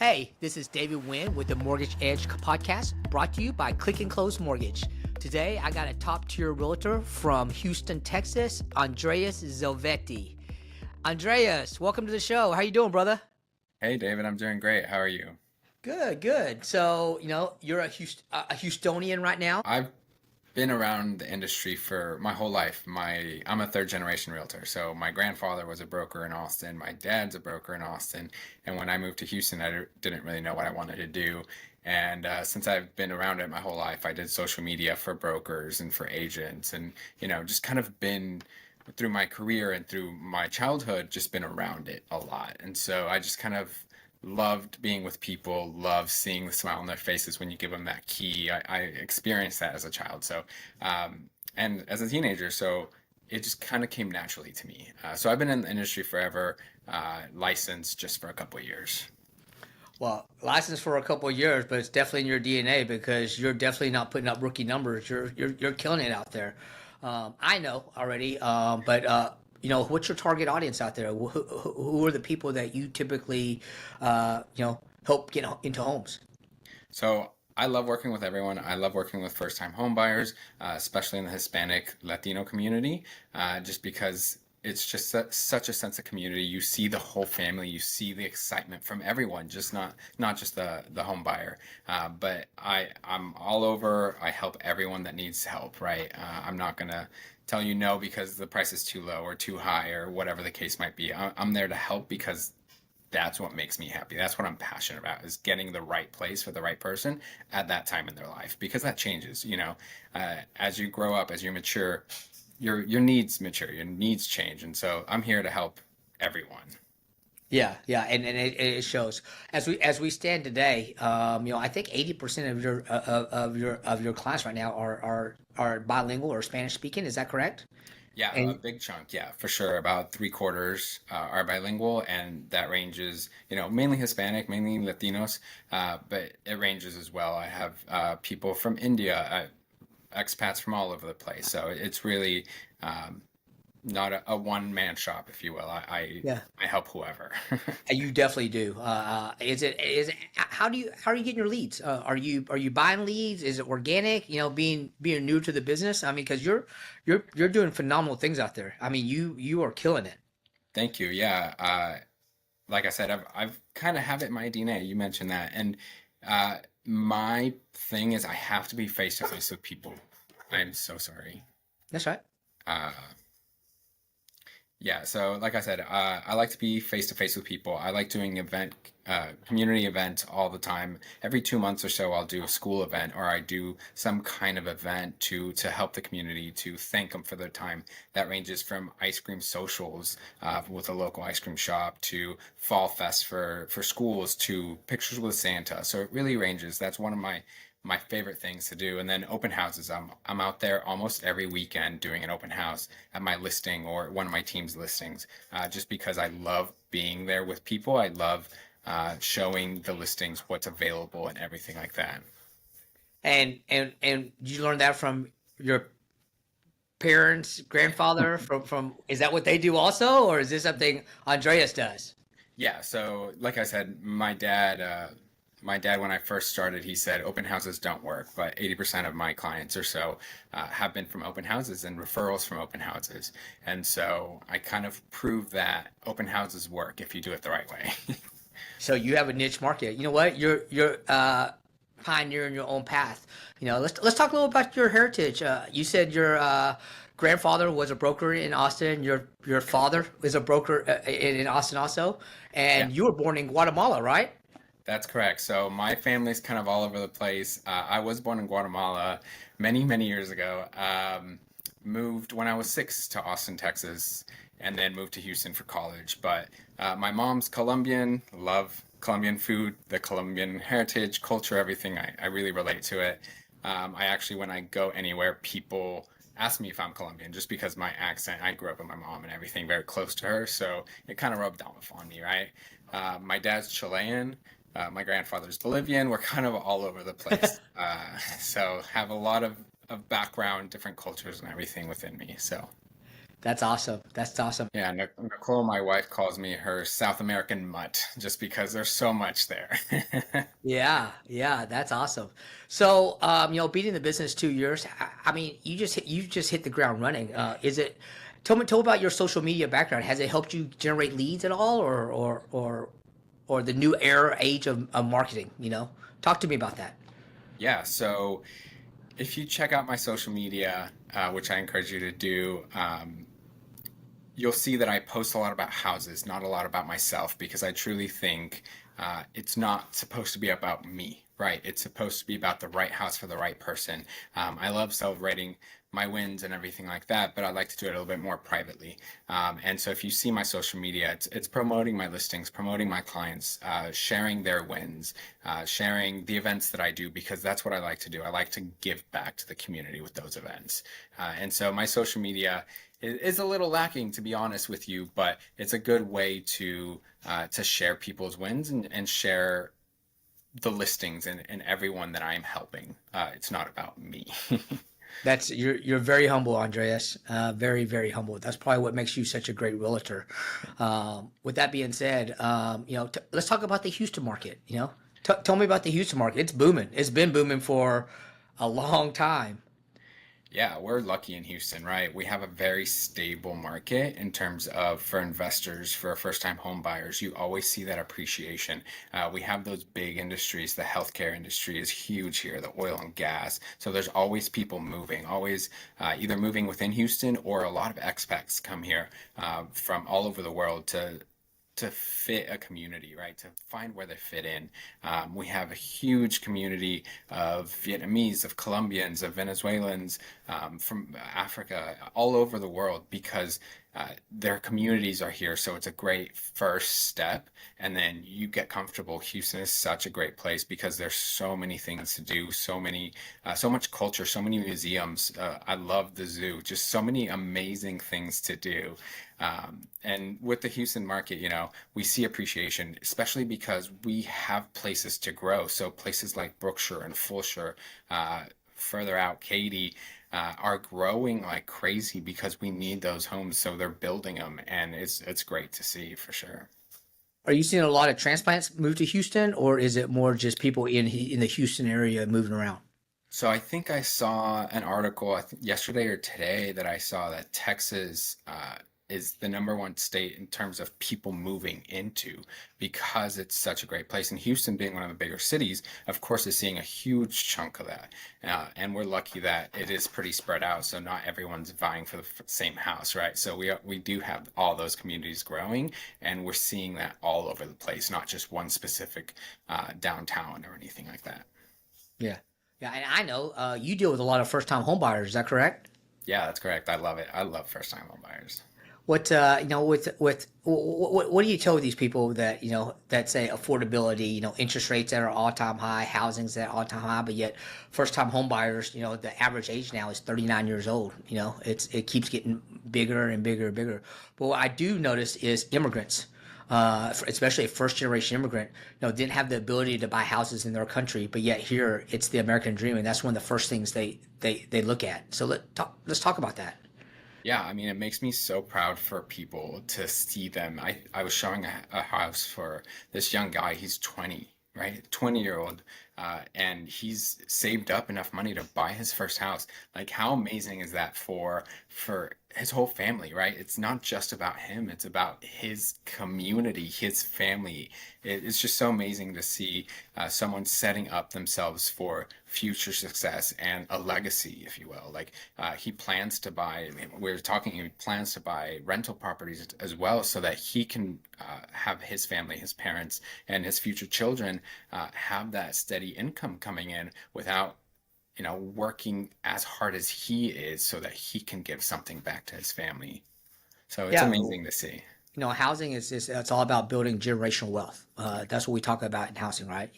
Hey, this is David Wynn with the Mortgage Edge podcast, brought to you by Click and Close Mortgage. Today, I got a top-tier realtor from Houston, Texas, Andreas Zilveti. Andreas, welcome to the show. How you doing, brother? Hey David, I'm doing great. How are you? Good, good. So, you're a Houstonian right now. I've been around the industry for my whole life. I'm a third generation realtor. So my grandfather was a broker in Austin, my dad's a broker in Austin, and when I moved to Houston, didn't really know what I wanted to do. And since I've been around it my whole life, I did social media for brokers and for agents, and just kind of been through my career and through my childhood, just been around it a lot. And so I just kind of loved being with people, loved seeing the smile on their faces when you give them that key. I experienced that as a child, and as a teenager, so it just kind of came naturally to me. So I've been in the industry forever, licensed just for a couple of years. Well, licensed for a couple of years, but it's definitely in your DNA because you're definitely not putting up rookie numbers. You're killing it out there. I know already, but what's your target audience out there? Who are the people that you typically, help get into homes? So I love working with everyone. I love working with first-time home buyers, especially in the Hispanic Latino community, just because it's just such a sense of community. You see the whole family, you see the excitement from everyone, just not just the home buyer. But I'm all over. I help everyone that needs help, right? I'm not gonna tell you no because the price is too low or too high or whatever the case might be. I'm there to help because that's what makes me happy. That's what I'm passionate about, is getting the right place for the right person at that time in their life, because that changes, as you grow up, as you mature, your needs mature, your needs change. And so I'm here to help everyone. Yeah, yeah, and it shows as we stand today. I think 80% of your clients right now are bilingual or Spanish speaking. Is that correct? Yeah, a And big chunk, yeah, for sure. About three quarters are bilingual, and that ranges, mainly Hispanic, mainly Latinos, but it ranges as well. I have people from India, expats from all over the place. So it's really um, not a one-man shop, if you will. yeah, I help whoever. you definitely do. Is it how are you getting your leads? Are you buying leads? Is it organic? Being new to the business. I mean, because you're doing phenomenal things out there. I mean, you are killing it. Thank you. Yeah. Like I said, I've kind of have it in my DNA. You mentioned that, and uh, my thing is I have to be face to face with people. I'm so sorry. That's right. Uh, Yeah, so like I said, I like to be face to face with people. I like doing community events all the time. Every 2 months or so, I'll do a school event, or I do some kind of event to help the community, to thank them for their time. That ranges from ice cream socials with a local ice cream shop, to fall fest for schools, to pictures with Santa. So it really ranges. That's one of my favorite things to do. And then open houses. I'm out there almost every weekend doing an open house at my listing or one of my team's listings, just because I love being there with people. I love showing the listings what's available and everything like that. And you learned that from your parents, grandfather, from is that what they do also, or is this something Andreas does? Yeah, so like I said, my dad, when I first started, he said open houses don't work, but 80% of my clients or so have been from open houses and referrals from open houses. And so I kind of proved that open houses work if you do it the right way. So you have a niche market. You know what? You're pioneering your own path. Let's talk a little about your heritage. You said your grandfather was a broker in Austin. Your father is a broker in Austin also, Yeah. and you were born in Guatemala, right? That's correct. So my family's kind of all over the place. I was born in Guatemala many, many years ago. Moved when I was six to Austin, Texas, and then moved to Houston for college. But my mom's Colombian, love Colombian food, the Colombian heritage, culture, everything. I really relate to it. I actually, when I go anywhere, people ask me if I'm Colombian just because my accent. I grew up with my mom and everything very close to her, so it kind of rubbed off on me, right? My dad's Chilean. My grandfather's Bolivian. We're kind of all over the place. So have a lot of background, different cultures and everything within me. So That's awesome. That's awesome. Yeah, Nicole, my wife, calls me her South American mutt just because there's so much there. Yeah, yeah, that's awesome. So, being in the business 2 years, I mean, you just hit the ground running. Is it? Tell me about your social media background. Has it helped you generate leads at all, or the new era age of marketing? Talk to me about that. Yeah, so if you check out my social media, which I encourage you to do, you'll see that I post a lot about houses, not a lot about myself, because I truly think it's not supposed to be about me, right? It's supposed to be about the right house for the right person. I love celebrating my wins and everything like that, but I like to do it a little bit more privately. And so if you see my social media, it's promoting my listings, promoting my clients, sharing their wins, sharing the events that I do, because that's what I like to do. I like to give back to the community with those events. And so my social media is a little lacking, to be honest with you, but it's a good way to share people's wins and share the listings and everyone that I'm helping. It's not about me. That's you're very humble, Andreas. Very very humble. That's probably what makes you such a great realtor. With that being said, let's talk about the Houston market. Tell me about the Houston market. It's booming. It's been booming for a long time. Yeah, we're lucky in Houston, right? We have a very stable market in terms of for investors, for first-time home buyers. You always see that appreciation. We have those big industries. The healthcare industry is huge here, the oil and gas. So there's always people moving, always either moving within Houston or a lot of expats come here from all over the world to fit a community, right? To find where they fit in. We have a huge community of Vietnamese, of Colombians, of Venezuelans, from Africa, all over the world because their communities are here. So it's a great first step. And then you get comfortable. Houston is such a great place because there's so many things to do, so much culture, so many museums. I love the zoo, just so many amazing things to do. And with the Houston market, we see appreciation, especially because we have places to grow. So places like Brookshire and Fulshire, further out, Katy, are growing like crazy because we need those homes. So they're building them, and it's great to see for sure. Are you seeing a lot of transplants move to Houston, or is it more just people in the Houston area moving around? So I think I saw an article, I think yesterday or today, that I saw that Texas is the number one state in terms of people moving into because it's such a great place. And Houston, being one of the bigger cities, of course, is seeing a huge chunk of that. And we're lucky that it is pretty spread out, so not everyone's vying for the same house, right? So we do have all those communities growing, and we're seeing that all over the place, not just one specific downtown or anything like that. Yeah, yeah, and I know you deal with a lot of first-time home buyers. Is that correct? Yeah, that's correct. I love it. I love first-time home buyers. What what do you tell these people that that say affordability, interest rates that are all time high, housing's at all time high, but yet first time home buyers, the average age now is 39 years old. It keeps getting bigger and bigger and bigger. But what I do notice is immigrants. Especially a first generation immigrant, didn't have the ability to buy houses in their country, but yet here it's the American dream, and that's one of the first things they look at. So let's talk about that. Yeah, I mean, it makes me so proud for people to see them. I was showing a house for this young guy. He's 20, right? 20-year-old. And he's saved up enough money to buy his first house. Like, how amazing is that for his whole family, right? It's not just about him, it's about his community, his family. It's just so amazing to see someone setting up themselves for future success and a legacy, if you will. Like he plans to buy, I mean, we were talking, he plans to buy rental properties as well so that he can have his family, his parents, and his future children have that steady income coming in without working as hard as he is so that he can give something back to his family. So it's Yeah, amazing to see. housing is it's all about building generational wealth. That's what we talk about in housing, right?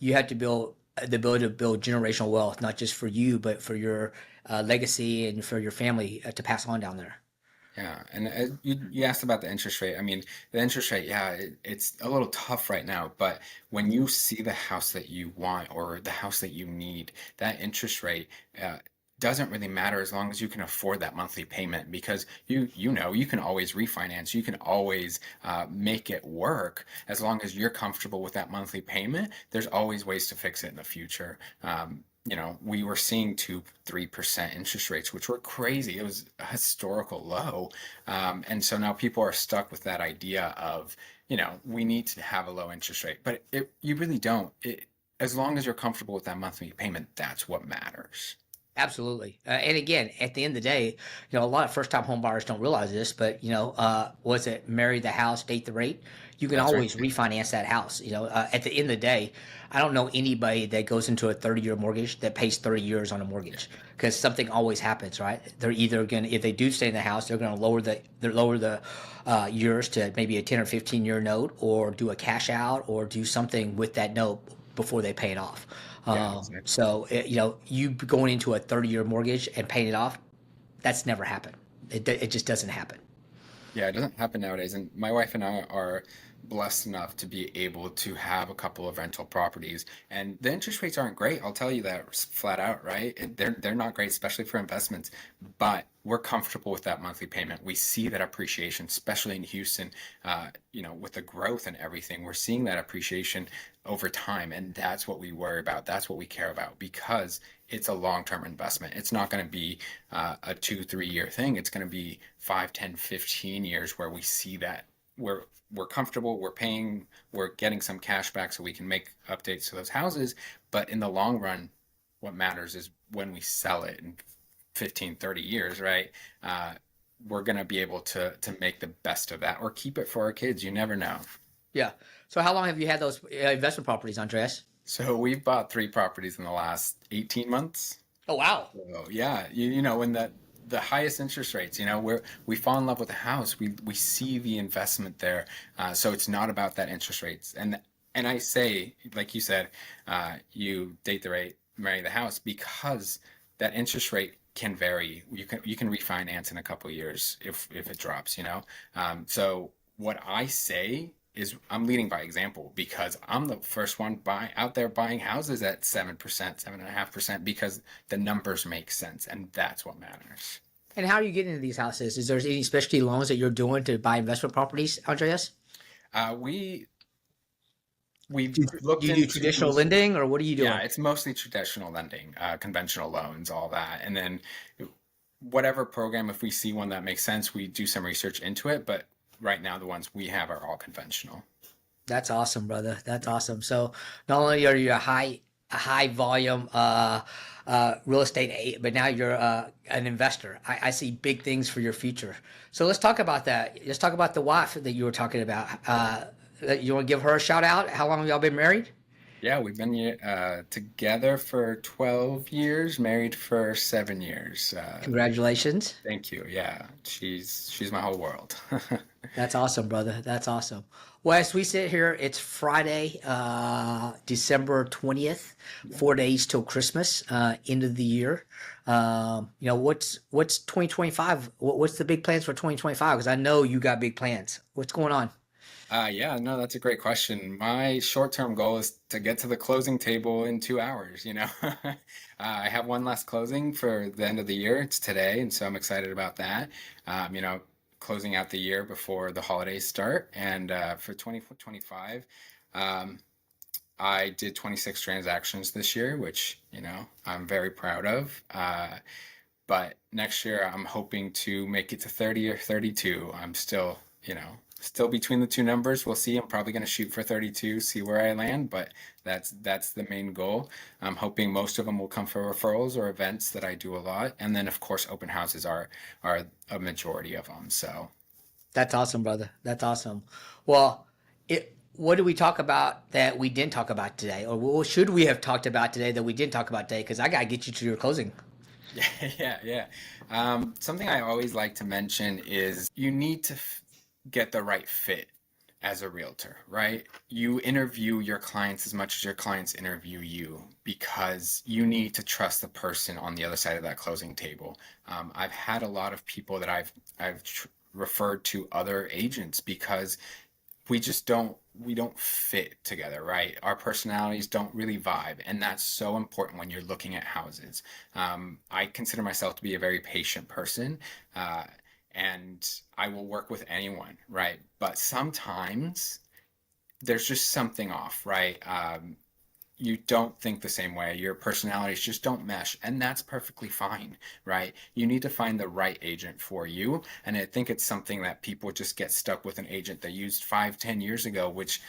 You have to build the ability to build generational wealth, not just for you, but for your legacy and for your family to pass on down there. Yeah, and you asked about the interest rate. I mean, the interest rate, yeah, it's a little tough right now, but when you see the house that you want or the house that you need, that interest rate, uh, doesn't really matter as long as you can afford that monthly payment, because you can always refinance, you can always make it work as long as you're comfortable with that monthly payment. There's always ways to fix it in the future. We were seeing 2-3% interest rates, which were crazy. It was a historical low. And so now people are stuck with that idea of, we need to have a low interest rate, but you really don't. As long as you're comfortable with that monthly payment, that's what matters. Absolutely. And again, at the end of the day, a lot of first time home buyers don't realize this, but was it marry the house, date the rate? You can That's right. always refinance that house. At the end of the day, I don't know anybody that goes into a 30-year mortgage that pays 30 years on a Yeah. mortgage, because something always happens, right? They're either going to, if they do stay in the house, they're going to lower the years to maybe a 10 or 15-year note, or do a cash out, or do something with that note before they pay it off. Yeah, exactly. You going into a 30-year mortgage and paying it off, that's never happened. It just doesn't happen. Yeah, it doesn't happen nowadays. And my wife and I are blessed enough to be able to have a couple of rental properties. And the interest rates aren't great. I'll tell you that flat out, right? They're not great, especially for investments. But we're comfortable with that monthly payment. We see that appreciation, especially in Houston. With the growth and everything, we're seeing that appreciation over time, and that's what we worry about. That's what we care about, because it's a long-term investment. It's not going to be a 2-3 year thing. It's going to be 5, 10, 15 years where we see that we're comfortable, we're paying, we're getting some cash back so we can make updates to those houses. But in the long run, what matters is when we sell it in 15, 30 years, right? Uh, we're going to be able to make the best of that, or keep it for our kids. You never know. Yeah. So how long have you had those investment properties, Andreas? So we've bought 3 properties in the last 18 months. Oh wow. So yeah, when the highest interest rates, where we fall in love with the house, we see the investment there. So it's not about that interest rates. And I say, like you said, you date the rate, marry the house, because that interest rate can vary. You can refinance in a couple of years if it drops. So what I say is, I'm leading by example, because I'm the first one out there buying houses at 7%, 7.5%, because the numbers make sense, and that's what matters. And how are you getting into these houses? Is there any specialty loans that you're doing to buy investment properties, Andreas? We Do looked you do into. traditional lending, or what are you Yeah, doing? it's mostly traditional lending, conventional loans, all that. And then whatever program, if we see one that makes sense, we do some research into it. But right now, the ones we have are all conventional. That's awesome, brother. That's awesome. So not only are you a high volume real estate, but now you're an investor. I see big things for your future. So let's talk about that. Let's talk about the wife that you were talking about. You want to give her a shout out? How long have y'all been married? Yeah, we've been together for 12 years, married for 7 years. Congratulations. Thank you. Yeah, she's my whole world. That's awesome, brother. That's awesome. Well, as we sit here, it's Friday, December 20th, 4 days till Christmas, end of the year. What's 2025? What's the big plans for 2025? Because I know you got big plans. What's going on? Yeah, no, that's a great question. My short-term goal is to get to the closing table in 2 hours, I have one last closing for the end of the year. It's today, and so I'm excited about that. Closing out the year before the holidays start. And for 2025, um, I did 26 transactions this year, which, I'm very proud of. But next year, I'm hoping to make it to 30 or 32. I'm still between the two numbers. We'll see. I'm probably going to shoot for 32, see where I land, but that's the main goal. I'm hoping most of them will come for referrals or events that I do a lot, and then of course open houses are a majority of them. So That's awesome, brother. That's awesome. Well, what did we talk about that we didn't talk about today? Or what should we have talked about today that we didn't talk about today? Because I got to get you to your closing. yeah, yeah, yeah. Something I always like to mention is you need to get the right fit as a realtor, right? You interview your clients as much as your clients interview you, because you need to trust the person on the other side of that closing table. I've had a lot of people that I've referred to other agents, because we don't fit together, right? Our personalities don't really vibe, and that's so important when you're looking at houses. I consider myself to be a very patient person, uh, and I will work with anyone, right? But sometimes there's just something off, right? You don't think the same way. Your personalities just don't mesh, and that's perfectly fine, right? You need to find the right agent for you. And I think it's something that people just get stuck with an agent they used 5, 10 years ago, which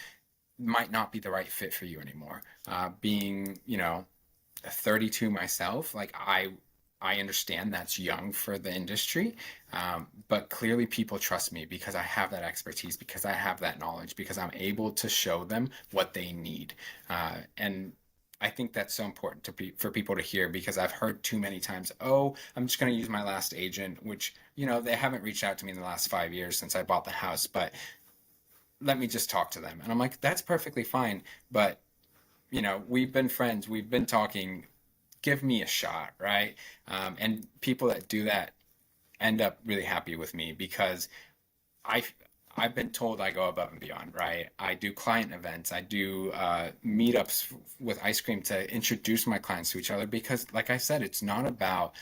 might not be the right fit for you anymore. Being, 32 myself, like I understand that's young for the industry, but clearly people trust me because I have that expertise, because I have that knowledge, because I'm able to show them what they need. And I think that's so important for people to hear, because I've heard too many times, oh, I'm just going to use my last agent, which, they haven't reached out to me in the last 5 years since I bought the house, but let me just talk to them. And I'm like, that's perfectly fine. But, we've been friends, we've been talking, give me a shot, right? And people that do that end up really happy with me, because I I've been told I go above and beyond, right? I do client events, I do meetups with ice cream to introduce my clients to each other, because, like I said, it's not about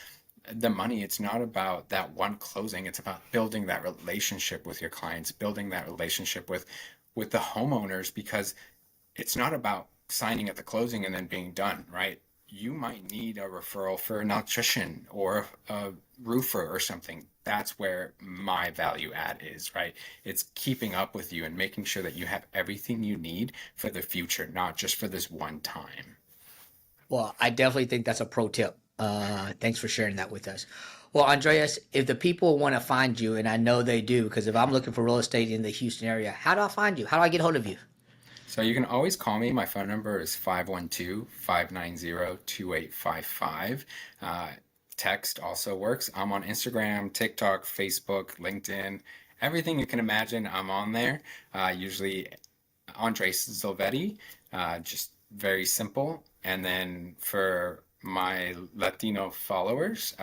the money. It's not about that one closing. It's about building that relationship with your clients, building that relationship with the homeowners, because it's not about signing at the closing and then being done, right? You might need a referral for an electrician or a roofer or something. That's where my value add is, right? It's keeping up with you and making sure that you have everything you need for the future, not just for this one time. Well, I definitely think that's a pro tip. Thanks for sharing that with us. Well, Andreas, if the people want to find you, and I know they do, because if I'm looking for real estate in the Houston area, how do I find you? How do I get hold of you? So you can always call me. My phone number is 512-590-2855. Text also works. I'm on Instagram, TikTok, Facebook, LinkedIn, everything you can imagine, I'm on there. Usually Andres Zilveti, just very simple. And then for my Latino followers,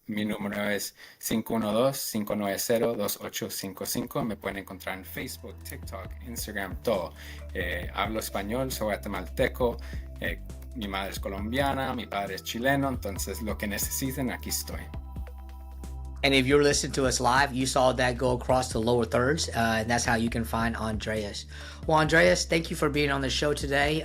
mi número es 512-590-2855. Me pueden encontrar en Facebook, TikTok, Instagram, todo. Hablo español, soy guatemalteco. Mi madre es colombiana, mi padre es chileno. Entonces, lo que necesiten, aquí estoy. And if you're listening to us live, you saw that go across the lower thirds, and that's how you can find Andreas. Well, Andreas, thank you for being on the show today.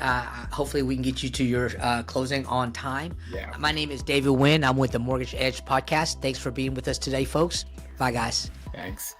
Hopefully, we can get you to your closing on time. Yeah. My name is David Wynn. I'm with the Mortgage Edge podcast. Thanks for being with us today, folks. Bye, guys. Thanks.